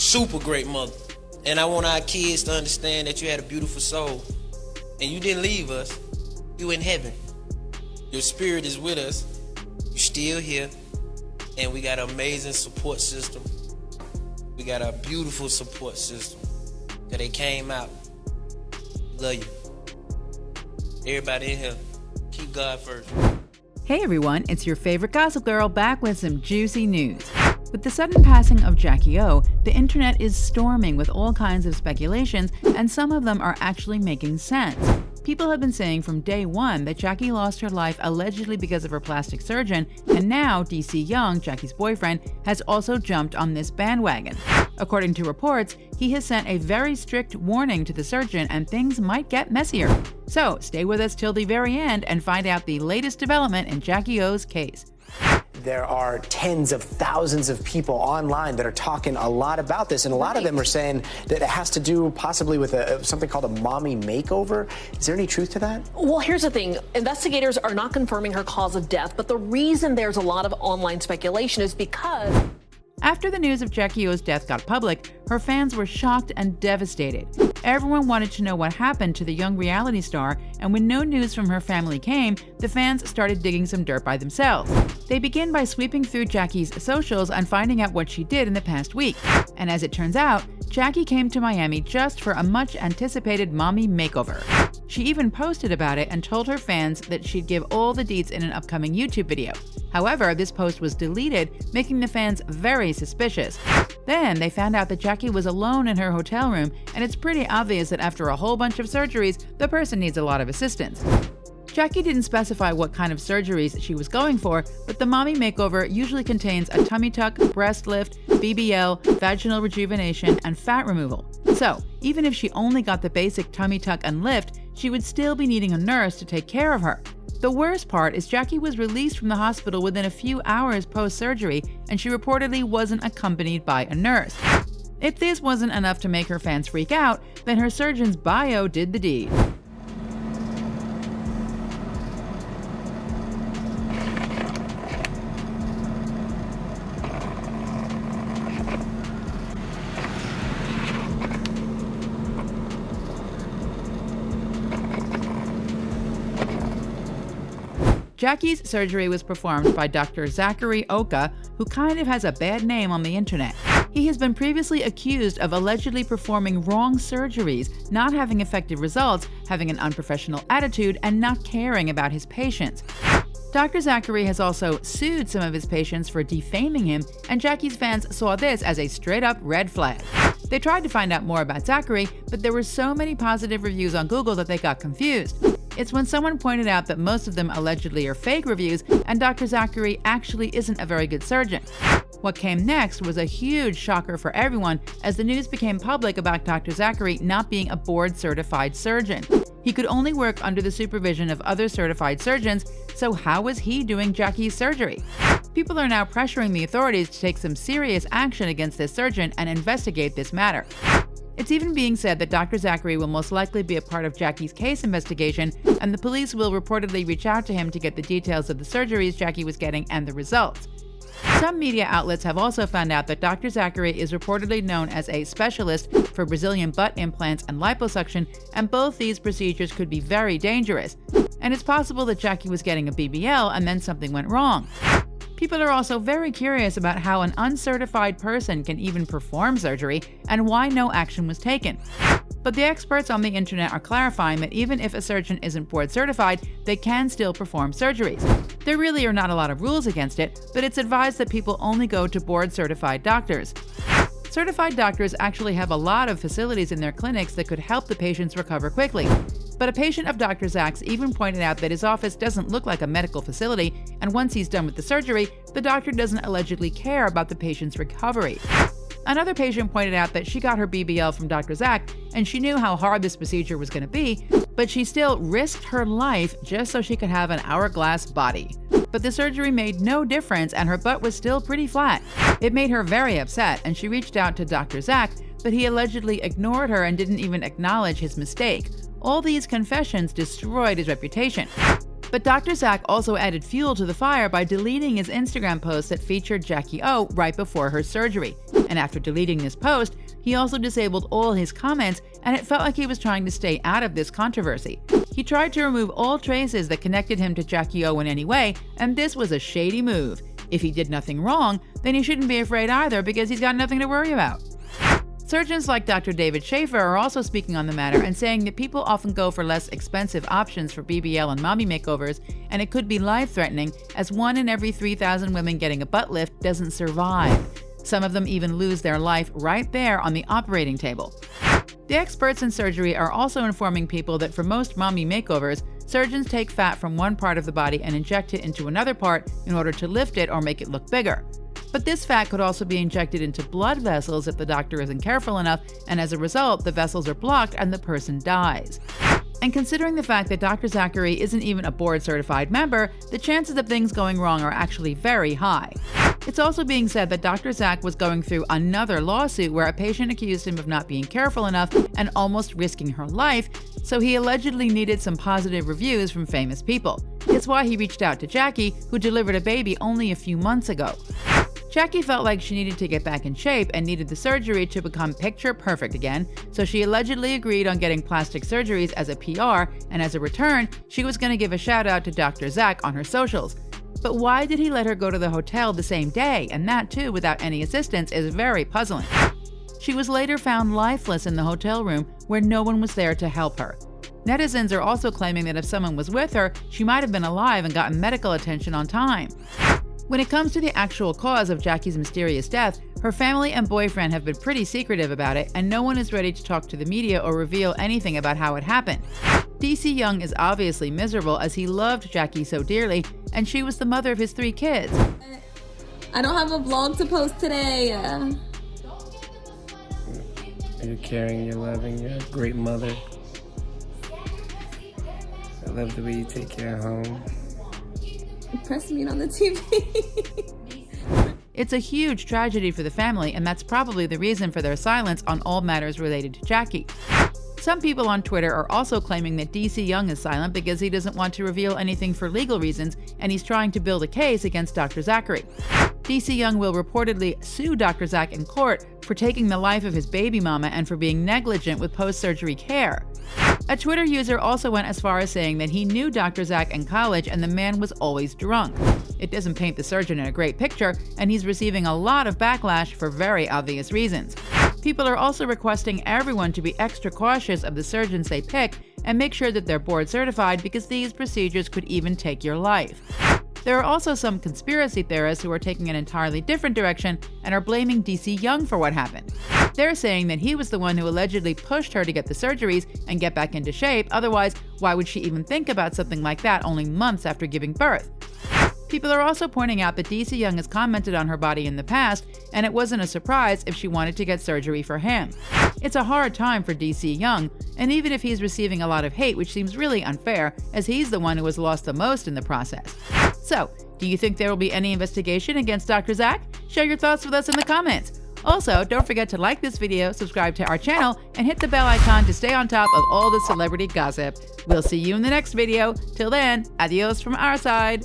super great mother. And I want our kids to understand that you had a beautiful soul. And you didn't leave us. You in heaven. Your spirit is with us. You're still here. And we got an amazing support system. We got a beautiful support system. That they came out. Love you. Everybody in here, keep God first. Hey everyone, it's your favorite gossip girl back with some juicy news. With the sudden passing of Jacky Oh, the internet is storming with all kinds of speculations, and some of them are actually making sense. People have been saying from day one that Jacky lost her life allegedly because of her plastic surgeon, and now DC Young, Jacky's boyfriend, has also jumped on this bandwagon. According to reports, he has sent a very strict warning to the surgeon and things might get messier. So stay with us till the very end and find out the latest development in Jacky Oh's case. There are tens of thousands of people online that are talking a lot about this, and a lot of them are saying that it has to do possibly with something called a mommy makeover. Is there any truth to that? Well, here's the thing. Investigators are not confirming her cause of death, but the reason there's a lot of online speculation is because after the news of Jacky Oh's death got public, her fans were shocked and devastated. Everyone wanted to know what happened to the young reality star, and when no news from her family came, the fans started digging some dirt by themselves. They begin by sweeping through Jacky's socials and finding out what she did in the past week. And as it turns out, Jacky came to Miami just for a much-anticipated mommy makeover. She even posted about it and told her fans that she'd give all the deets in an upcoming YouTube video. However, this post was deleted, making the fans very suspicious. Then they found out that Jacky was alone in her hotel room, and it's pretty obvious that after a whole bunch of surgeries, the person needs a lot of assistance. Jacky didn't specify what kind of surgeries she was going for, but the mommy makeover usually contains a tummy tuck, breast lift, BBL, vaginal rejuvenation, and fat removal. So, even if she only got the basic tummy tuck and lift, she would still be needing a nurse to take care of her. The worst part is Jacky was released from the hospital within a few hours post-surgery, and she reportedly wasn't accompanied by a nurse. If this wasn't enough to make her fans freak out, then her surgeon's bio did the deed. Jacky's surgery was performed by Dr. Zachary Oka, who kind of has a bad name on the internet. He has been previously accused of allegedly performing wrong surgeries, not having effective results, having an unprofessional attitude, and not caring about his patients. Dr. Zachary has also sued some of his patients for defaming him, and Jacky's fans saw this as a straight-up red flag. They tried to find out more about Zachary, but there were so many positive reviews on Google that they got confused. It's when someone pointed out that most of them allegedly are fake reviews, and Dr. Zachary actually isn't a very good surgeon. What came next was a huge shocker for everyone as the news became public about Dr. Zachary not being a board-certified surgeon. He could only work under the supervision of other certified surgeons, so how was he doing Jacky's surgery? People are now pressuring the authorities to take some serious action against this surgeon and investigate this matter. It's even being said that Dr. Zachary will most likely be a part of Jacky's case investigation, and the police will reportedly reach out to him to get the details of the surgeries Jacky was getting and the results. Some media outlets have also found out that Dr. Zachary is reportedly known as a specialist for Brazilian butt implants and liposuction, and both these procedures could be very dangerous. And it's possible that Jacky was getting a BBL and then something went wrong. People are also very curious about how an uncertified person can even perform surgery and why no action was taken. But the experts on the internet are clarifying that even if a surgeon isn't board certified, they can still perform surgeries. There really are not a lot of rules against it, but it's advised that people only go to board certified doctors. Certified doctors actually have a lot of facilities in their clinics that could help the patients recover quickly. But a patient of Dr. Zach's even pointed out that his office doesn't look like a medical facility, and once he's done with the surgery, the doctor doesn't allegedly care about the patient's recovery. Another patient pointed out that she got her BBL from Dr. Zach, and she knew how hard this procedure was going to be, but she still risked her life just so she could have an hourglass body. But the surgery made no difference, and her butt was still pretty flat. It made her very upset, and she reached out to Dr. Zach, but he allegedly ignored her and didn't even acknowledge his mistake. All these confessions destroyed his reputation. But Dr. Zach also added fuel to the fire by deleting his Instagram post that featured Jacky Oh right before her surgery. And after deleting this post, he also disabled all his comments, and it felt like he was trying to stay out of this controversy. He tried to remove all traces that connected him to Jacky Oh in any way, and this was a shady move. If he did nothing wrong, then he shouldn't be afraid either because he's got nothing to worry about. Surgeons like Dr. David Schaefer are also speaking on the matter and saying that people often go for less expensive options for BBL and mommy makeovers, and it could be life-threatening, as 1 in every 3,000 women getting a butt lift doesn't survive. Some of them even lose their life right there on the operating table. The experts in surgery are also informing people that for most mommy makeovers, surgeons take fat from one part of the body and inject it into another part in order to lift it or make it look bigger. But this fat could also be injected into blood vessels if the doctor isn't careful enough, and as a result, the vessels are blocked and the person dies. And considering the fact that Dr. Zachary isn't even a board-certified member, the chances of things going wrong are actually very high. It's also being said that Dr. Zach was going through another lawsuit where a patient accused him of not being careful enough and almost risking her life, so he allegedly needed some positive reviews from famous people. It's why he reached out to Jacky, who delivered a baby only a few months ago. Jacky felt like she needed to get back in shape and needed the surgery to become picture perfect again, so she allegedly agreed on getting plastic surgeries as a PR, and as a return, she was going to give a shout out to Dr. Zach on her socials. But why did he let her go to the hotel the same day, and that too without any assistance, is very puzzling. She was later found lifeless in the hotel room where no one was there to help her. Netizens are also claiming that if someone was with her, she might have been alive and gotten medical attention on time. When it comes to the actual cause of Jacky's mysterious death, her family and boyfriend have been pretty secretive about it, and no one is ready to talk to the media or reveal anything about how it happened. DC Young is obviously miserable as he loved Jacky so dearly, and she was the mother of his 3 kids. I don't have a vlog to post today. You're caring, you're loving, you're a great mother. I love the way you take care of home. Press me on the TV. It's a huge tragedy for the family, and that's probably the reason for their silence on all matters related to Jacky. Some people on Twitter are also claiming that DC Young is silent because he doesn't want to reveal anything for legal reasons, and he's trying to build a case against Dr. Zachary. DC Young will reportedly sue Dr. Zach in court for taking the life of his baby mama and for being negligent with post-surgery care. A Twitter user also went as far as saying that he knew Dr. Zach in college and the man was always drunk. It doesn't paint the surgeon in a great picture, and he's receiving a lot of backlash for very obvious reasons. People are also requesting everyone to be extra cautious of the surgeons they pick and make sure that they're board certified because these procedures could even take your life. There are also some conspiracy theorists who are taking an entirely different direction and are blaming DC Young for what happened. They're saying that he was the one who allegedly pushed her to get the surgeries and get back into shape, otherwise, why would she even think about something like that only months after giving birth? People are also pointing out that DC Young has commented on her body in the past, and it wasn't a surprise if she wanted to get surgery for him. It's a hard time for DC Young, and even if he's receiving a lot of hate, which seems really unfair, as he's the one who has lost the most in the process. So, do you think there will be any investigation against Dr. Zach? Share your thoughts with us in the comments. Also, don't forget to like this video, subscribe to our channel, and hit the bell icon to stay on top of all the celebrity gossip. We'll see you in the next video. Till then, adios from our side.